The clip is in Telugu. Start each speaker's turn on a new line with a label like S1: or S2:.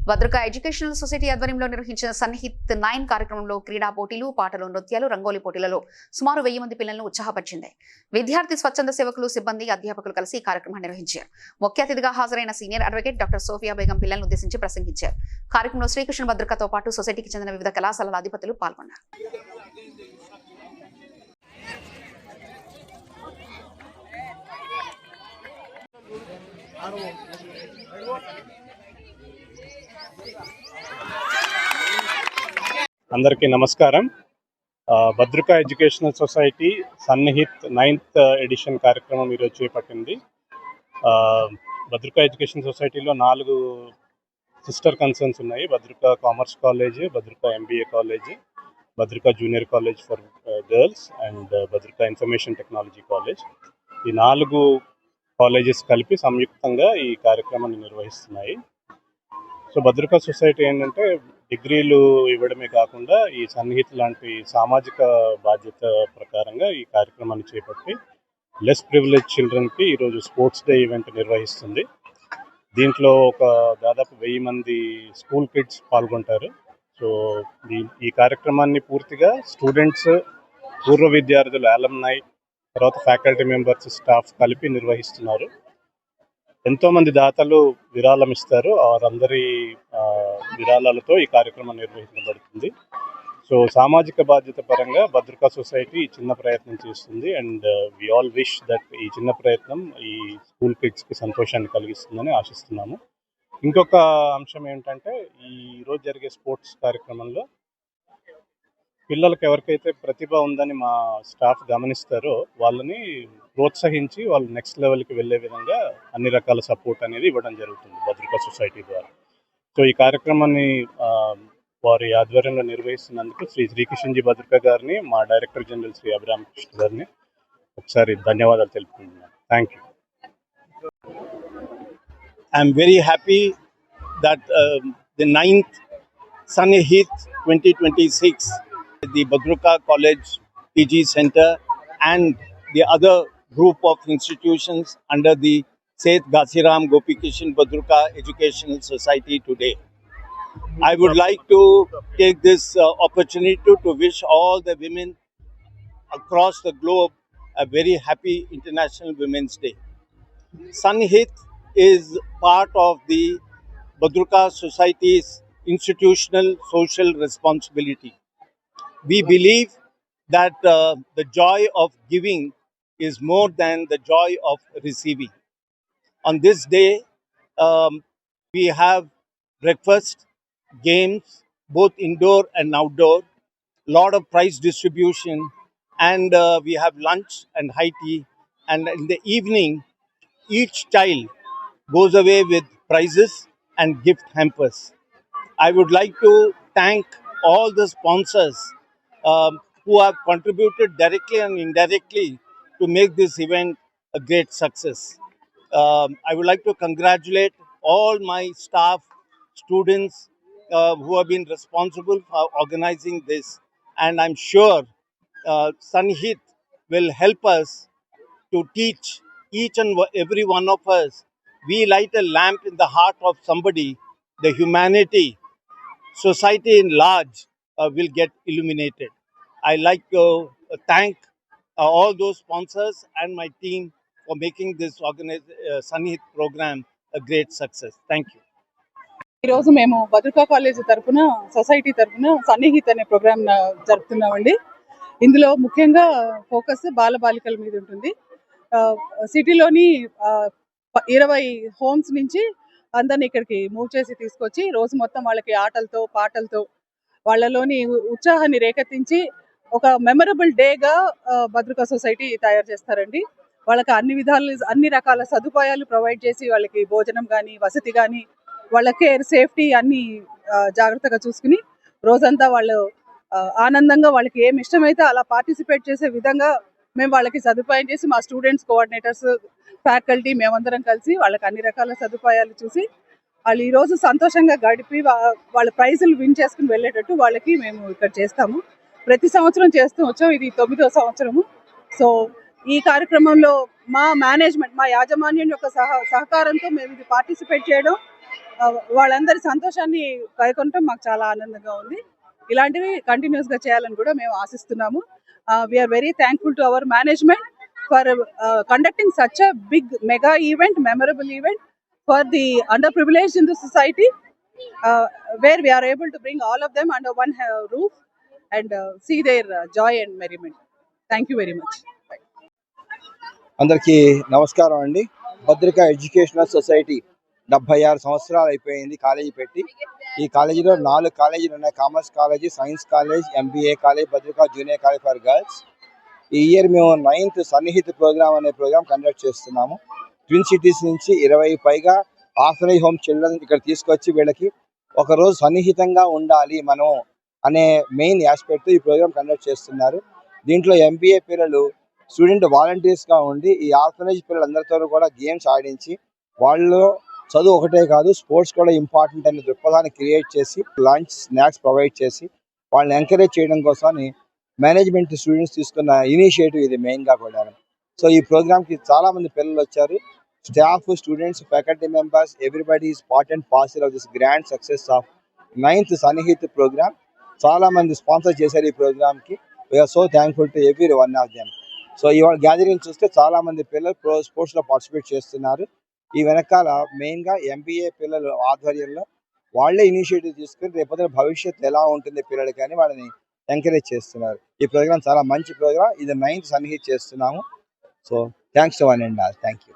S1: భద్రక ఎడ్యుకేషనల్ సొసైటీ ఆధ్వర్యంలో నిర్వహించిన సన్నిహిత్ 9 కార్యక్రమంలో క్రీడా పోటీలు, పాటలు, నృత్యాలు, రంగోలీ పోటీలలో సుమారు 1000 మంది పిల్లలను ఉత్సాహపరిచింది. విద్యార్థి స్వచ్ఛంద సేవకులు, సిబ్బంది, అధ్యాపకులు కలిసి ఈ కార్యక్రమాన్ని నిర్వహించారు. ముఖ్య అతిథిగా హాజరైన senior advocate doctor Sofia Begum పిల్లలను ఉద్దేశించి ప్రసంగించారు. కార్యక్రమంలో శ్రీకృష్ణ భద్రకతో పాటు సొసైటీకి చెందిన వివిధ కళాశాలల అధిపతులు పాల్గొన్నారు.
S2: అందరికీ నమస్కారం. Bhadraka educational society Sannihit 9th edition కార్యక్రమం ఈరోజు చేపట్టింది. భద్రక ఎడ్యుకేషన్ సొసైటీలో 4 సిస్టర్ కన్సర్న్స్ ఉన్నాయి. Bhadraka commerce college, Bhadraka MBA college, Bhadraka junior college for girls and Bhadraka information technology college. ఈ 4 కాలేజెస్ కలిపి సంయుక్తంగా ఈ కార్యక్రమాన్ని నిర్వహిస్తున్నాయి. సో భద్రక సొసైటీ ఏంటంటే డిగ్రీలు ఇవ్వడమే కాకుండా ఈ సన్నిహిత్ లాంటి సామాజిక బాధ్యత ప్రకారంగా ఈ కార్యక్రమాన్ని చేపట్టి లెస్ ప్రివిలేజ్ చిల్డ్రన్కి ఈరోజు స్పోర్ట్స్ డే ఈవెంట్ నిర్వహిస్తుంది. దీంట్లో ఒక దాదాపు 1000 మంది స్కూల్ కిడ్స్ పాల్గొంటారు. సో ఈ కార్యక్రమాన్ని పూర్తిగా స్టూడెంట్స్, పూర్వ విద్యార్థులు, అలమ్నై, తర్వాత ఫ్యాకల్టీ మెంబర్స్, స్టాఫ్ కలిపి నిర్వహిస్తున్నారు. ఎంతోమంది దాతలు విరాళం ఇస్తారు. వారందరి విరాళాలతో ఈ కార్యక్రమం నిర్వహించబడుతుంది. సో సామాజిక బాధ్యత పరంగా భద్రక సొసైటీ చిన్న ప్రయత్నం చేస్తుంది. And we all wish that ఈ చిన్న ప్రయత్నం ఈ స్కూల్ కిడ్స్కి సంతోషాన్ని కలిగిస్తుందని ఆశిస్తున్నాము. ఇంకొక అంశం ఏంటంటే ఈ రోజు జరిగే స్పోర్ట్స్ కార్యక్రమంలో పిల్లలకు ఎవరికైతే ప్రతిభ ఉందని మా స్టాఫ్ గమనిస్తారో వాళ్ళని ప్రోత్సహించి వాళ్ళు నెక్స్ట్ లెవెల్కి వెళ్ళే విధంగా అన్ని రకాల సపోర్ట్ అనేది ఇవ్వడం జరుగుతుంది భద్రక సొసైటీ ద్వారా. సో ఈ కార్యక్రమాన్ని వారి ఆధ్వర్యంలో నిర్వహిస్తున్నందుకు శ్రీకృష్ణజీ భద్రక గారిని, మా డైరెక్టర్ జనరల్ శ్రీ అభిరామ్ కృష్ణ గారిని ఒకసారి ధన్యవాదాలు తెలుపుకుంటున్నాను. Thank you.
S3: I'm very happy that the 9th Sannihit 2026, the Bhadrka College PG Center and the other group of institutions under the Seth Ghasiram Gopikishan Bhadrka Educational Society today. I would like to take this opportunity to wish all the women across the globe a very happy International Women's Day. Sannihit is part of the Bhadrka Society's institutional social responsibility. We believe that the joy of giving is more than the joy of receiving. On this day, we have breakfast, games, both indoor and outdoor, lot of prize distribution, and we have lunch and high tea. And in the evening, each child goes away with prizes and gift hampers. I would like to thank all the sponsors who have contributed directly and indirectly to make this event a great success. I would like to congratulate all my staff, students who have been responsible for organizing this, and I'm sure Sannihit will help us to teach each and every one of us. We light a lamp in the heart of somebody, the humanity, society in large will get illuminated. I like to thank all those sponsors and my team for making this Sannihit program a great success. Thank you.
S4: ఈరోజు మేము భద్రకా కాలేజ్ తరఫున, సొసైటీ తరఫున సన్నిహిత్ అనే ప్రోగ్రామ్ జరుపుతున్నామండి. ఇందులో ముఖ్యంగా ఫోకస్ బాలబాలికల మీద ఉంటుంది. సిటీలోని 20 హోమ్స్ నుంచి అందరిని ఇక్కడికి మూవ్ చేసి తీసుకొచ్చి రోజు మొత్తం వాళ్ళకి ఆటలతో, పాటలతో వాళ్ళలోని ఉత్సాహాన్ని రేకెత్తించి ఒక మెమరబుల్ డేగా భద్రకా సొసైటీ తయారు చేస్తారండి. వాళ్ళకి అన్ని రకాల సదుపాయాలు ప్రొవైడ్ చేసి వాళ్ళకి భోజనం కానీ, వసతి కానీ, వాళ్ళ కేర్, సేఫ్టీ అన్ని జాగ్రత్తగా చూసుకుని రోజంతా వాళ్ళు ఆనందంగా వాళ్ళకి ఏమి ఇష్టమైతే అలా పార్టిసిపేట్ చేసే విధంగా మేము వాళ్ళకి సదుపాయం చేసి మా స్టూడెంట్స్, కోఆర్డినేటర్స్, ఫ్యాకల్టీ మేమందరం కలిసి వాళ్ళకి అన్ని రకాల సదుపాయాలు చూసి వాళ్ళు ఈరోజు సంతోషంగా గడిపి వాళ్ళ ప్రైజులు విన్ చేసుకుని వెళ్ళేటట్టు వాళ్ళకి మేము ఇక్కడ చేస్తాము. ప్రతి సంవత్సరం చేస్తూ వచ్చాం. ఇది 9వ సంవత్సరము. సో ఈ కార్యక్రమంలో మా మేనేజ్మెంట్, మా యాజమాన్యం యొక్క సహకారంతో మేము ఇది పార్టిసిపేట్ చేయడం, వాళ్ళందరి సంతోషాన్ని కనుగొనటం మాకు చాలా ఆనందంగా ఉంది. ఇలాంటివి కంటిన్యూస్గా చేయాలని కూడా మేము ఆశిస్తున్నాము. We are very thankful to our management for conducting such a big mega event, memorable event for the underprivileged in the society, where we are able to bring all of them under one roof and see their joy and merriment. Thank you very much.
S5: అందరికీ నమస్కారం అండి. భద్రిక ఎడ్యుకేషనల్ సొసైటీ 76 సంవత్సరాలు అయిపోయింది కాలేజీ పెట్టి. ఈ కాలేజీలో 4 కాలేజీలు ఉన్నాయి. Commerce college, science college, MBA college, Bhadrika junior college for girls. ఈ ఇయర్ మేము 9th సన్నిహిత్ ప్రోగ్రామ్ అనే ప్రోగ్రామ్ కండక్ట్ చేస్తున్నాము. ట్విన్ సిటీస్ నుంచి 20 పైగా ఆర్ఫనేజ్ హోమ్ చిల్డ్రన్ ఇక్కడ తీసుకొచ్చి వీళ్ళకి ఒకరోజు సన్నిహితంగా ఉండాలి మనం అనే మెయిన్ ఆస్పెక్ట్ ఈ ప్రోగ్రామ్ కండక్ట్ చేస్తున్నారు. దీంట్లో ఎంబీఏ పిల్లలు స్టూడెంట్ వాలంటీర్స్గా ఉండి ఈ ఆర్ఫనేజ్ పిల్లలందరితో కూడా గేమ్స్ ఆడించి వాళ్ళు చదువు ఒకటే కాదు స్పోర్ట్స్ కూడా ఇంపార్టెంట్ అనే దృక్పథాన్ని క్రియేట్ చేసి లంచ్ స్నాక్స్ ప్రొవైడ్ చేసి వాళ్ళని ఎంకరేజ్ చేయడం కోసమని మేనేజ్మెంట్ స్టూడెంట్స్ తీసుకున్న ఇనిషియేటివ్ ఇది మెయిన్గా కూడా. సో ఈ ప్రోగ్రామ్కి చాలామంది పిల్లలు వచ్చారు. Staff, students, faculty members, everybody is part and parcel of this grand success of 9th Sannihith program. చాలామంది స్పాన్సర్ చేశారు ఈ ప్రోగ్రామ్కి. We're so thankful to everyone of them. So ఇవాళ గ్యాదరింగ్ చూస్తే చాలామంది పిల్లలు స్పోర్ట్స్లో పార్టిసిపేట్ చేస్తున్నారు. ఈ వెనకాల మెయిన్గా ఎంబీఏ పిల్లలు ఆధ్వర్యంలో వాళ్ళే ఇనిషియేటివ్ తీసుకుని రేపొద్దున భవిష్యత్తు ఎలా ఉంటుంది పిల్లలకి అని వాళ్ళని ఎంకరేజ్ చేస్తున్నారు. ఈ ప్రోగ్రామ్ చాలా మంచి ప్రోగ్రామ్. ఇది 9th సన్నిహిత్ చేస్తున్నాము. So thanks to one and all. Thank you.